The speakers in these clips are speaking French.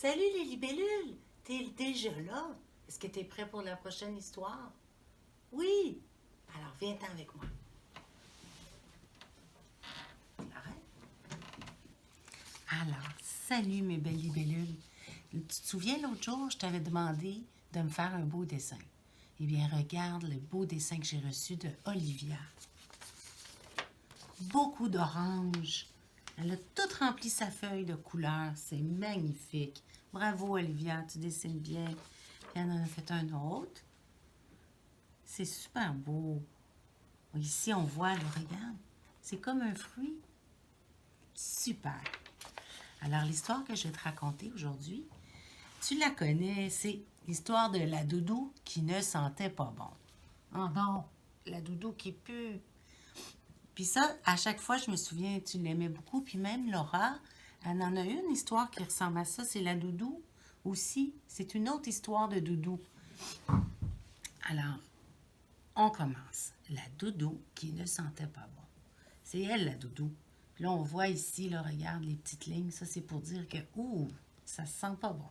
Salut les libellules! T'es déjà là? Est-ce que t'es prêt pour la prochaine histoire? Oui! Alors viens-t'en avec moi. Arrête. Alors, salut mes belles libellules. Tu te souviens l'autre jour, je t'avais demandé de me faire un beau dessin. Eh bien, regarde le beau dessin que j'ai reçu de Olivia. Beaucoup d'orange. Elle a tout rempli sa feuille de couleurs. C'est magnifique. Bravo, Olivia, tu dessines bien. Puis elle en a fait un autre. C'est super beau. Ici, on voit, là, regarde. C'est comme un fruit. Super. Alors, l'histoire que je vais te raconter aujourd'hui, tu la connais, c'est l'histoire de la doudou qui ne sentait pas bon. Oh non, la doudou qui pue. Puis ça, à chaque fois, je me souviens, tu l'aimais beaucoup. Puis même Laura, elle en a une histoire qui ressemble à ça. C'est la doudou aussi. C'est une autre histoire de doudou. Alors, on commence. La doudou qui ne sentait pas bon. C'est elle, la doudou. Puis là, on voit ici, là, regarde les petites lignes. Ça, c'est pour dire que, ouh, ça sent pas bon.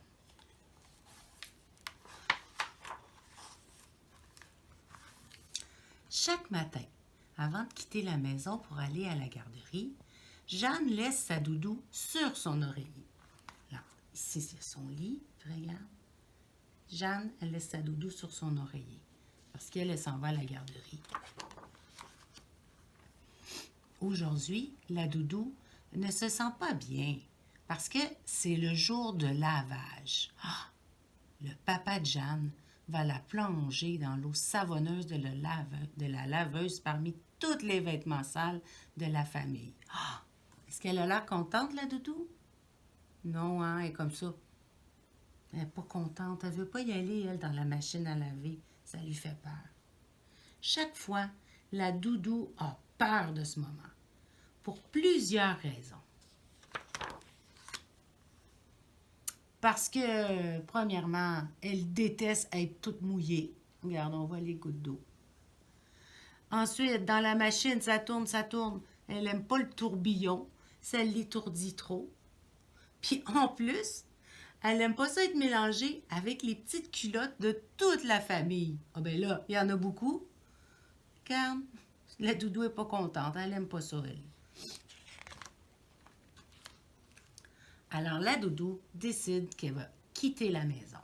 Chaque matin, avant de quitter la maison pour aller à la garderie, Jeanne laisse sa doudou sur son oreiller. Là, ici, c'est son lit. Regarde. Jeanne, elle laisse sa doudou sur son oreiller parce qu'elle s'en va à la garderie. Aujourd'hui, la doudou ne se sent pas bien parce que c'est le jour de lavage. Ah! Le papa de Jeanne va la plonger dans l'eau savonneuse de la laveuse parmi tous les vêtements sales de la famille. Ah! Est-ce qu'elle a l'air contente, la doudou? Non, hein, elle est comme ça. Elle n'est pas contente. Elle ne veut pas y aller, elle, dans la machine à laver. Ça lui fait peur. Chaque fois, la doudou a peur de ce moment. Pour plusieurs raisons. Parce que, premièrement, elle déteste être toute mouillée. Regarde, on voit les gouttes d'eau. Ensuite, dans la machine, ça tourne, ça tourne. Elle n'aime pas le tourbillon. Ça l'étourdit trop. Puis en plus, elle n'aime pas ça être mélangée avec les petites culottes de toute la famille. Ah ben là, il y en a beaucoup. Regarde, la doudou n'est pas contente. Elle n'aime pas ça, elle. Alors la doudou décide qu'elle va quitter la maison.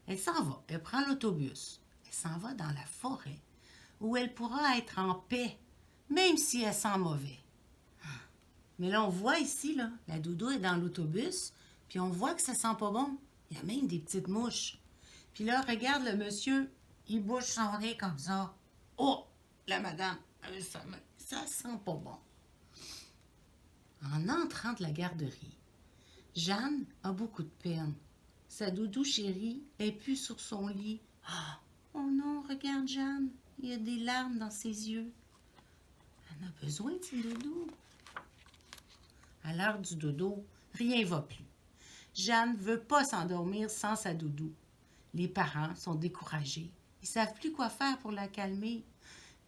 Elle s'en va, elle prend l'autobus. Elle s'en va dans la forêt où elle pourra être en paix, même si elle sent mauvais. Mais là, on voit ici, là, la doudou est dans l'autobus, puis on voit que ça sent pas bon. Il y a même des petites mouches. Puis là, regarde le monsieur, il bouge son nez comme ça. Oh, la madame, ça sent pas bon. En entrant de la garderie, Jeanne a beaucoup de peine. Sa doudou chérie est plus sur son lit. Oh non, regarde Jeanne, il y a des larmes dans ses yeux. Elle a besoin de ses doudous. À l'heure du dodo, rien ne va plus. Jeanne ne veut pas s'endormir sans sa doudou. Les parents sont découragés. Ils ne savent plus quoi faire pour la calmer.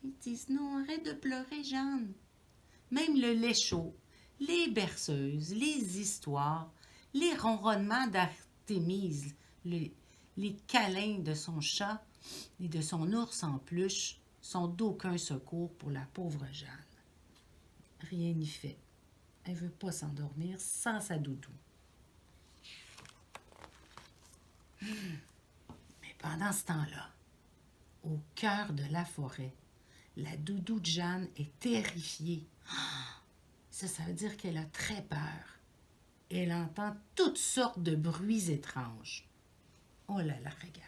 Ils disent non, arrête de pleurer, Jeanne. Même le lait chaud, les berceuses, les histoires, les ronronnements d'Artémise, les câlins de son chat et de son ours en peluche sont d'aucun secours pour la pauvre Jeanne. Rien n'y fait. Elle ne veut pas s'endormir sans sa doudou. Mais pendant ce temps-là, au cœur de la forêt, la doudou de Jeanne est terrifiée. Ça veut dire qu'elle a très peur. Elle entend toutes sortes de bruits étranges. Oh là là, regarde.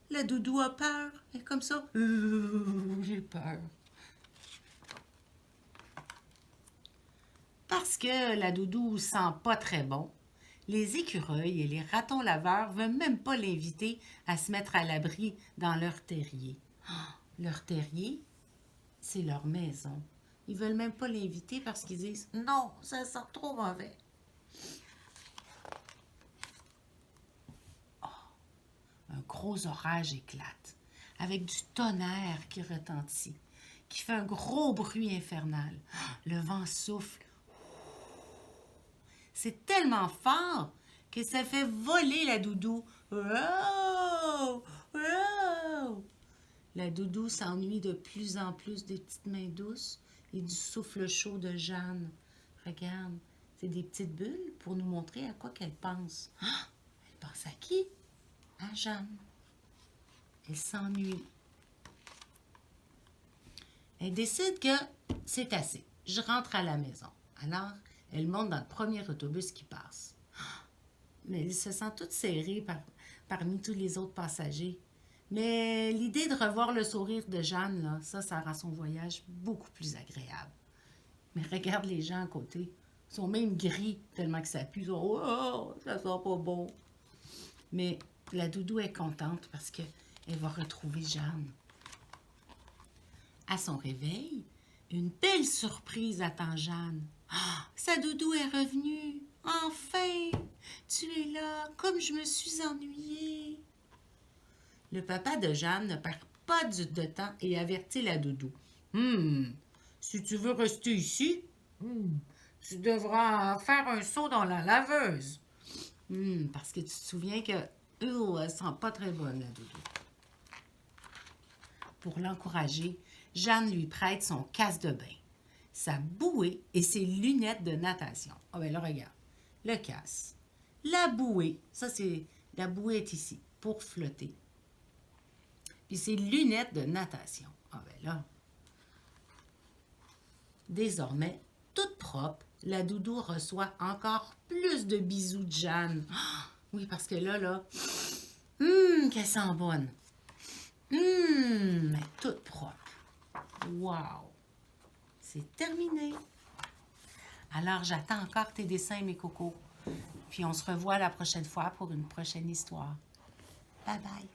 La doudou a peur. Elle est comme ça. J'ai peur. Parce que la doudou sent pas très bon, les écureuils et les ratons laveurs ne veulent même pas l'inviter à se mettre à l'abri dans leur terrier. Leur terrier, c'est leur maison. Ils veulent même pas l'inviter parce qu'ils disent « Non, ça sent trop mauvais. » Un gros orage éclate, avec du tonnerre qui retentit, qui fait un gros bruit infernal. Le vent souffle C'est tellement fort que ça fait voler la doudou. Wow! Wow! La doudou s'ennuie de plus en plus des petites mains douces et du souffle chaud de Jeanne. Regarde, c'est des petites bulles pour nous montrer à quoi qu'elle pense. Ah! Elle pense à qui? À Jeanne. Elle s'ennuie. Elle décide que c'est assez. Je rentre à la maison. Alors, elle monte dans le premier autobus qui passe. Mais elle se sent toute serrée parmi tous les autres passagers. Mais l'idée de revoir le sourire de Jeanne, là, ça rend son voyage beaucoup plus agréable. Mais regarde les gens à côté. Ils sont même gris tellement que ça pue. Ils sont, oh, ça sent pas bon. Mais la doudou est contente parce qu'elle va retrouver Jeanne. À son réveil, une belle surprise attend Jeanne. Ah, sa doudou est revenue. Enfin, tu es là, comme je me suis ennuyée. Le papa de Jeanne ne perd pas de temps et avertit la doudou. Si tu veux rester ici, tu devras faire un saut dans la laveuse. Parce que tu te souviens que elle sent pas très bonne, la doudou. Pour l'encourager, Jeanne lui prête son casse de bain, sa bouée et ses lunettes de natation. Ah ben là, regarde, le casse, la bouée, la bouée est ici, pour flotter. Puis ses lunettes de natation. Ah ben là, désormais, toute propre, la doudou reçoit encore plus de bisous de Jeanne. Oui, parce que là, qu'elle sent bonne. Mais toute propre. Wow! C'est terminé. Alors, j'attends encore tes dessins, mes cocos. Puis on se revoit la prochaine fois pour une prochaine histoire. Bye bye!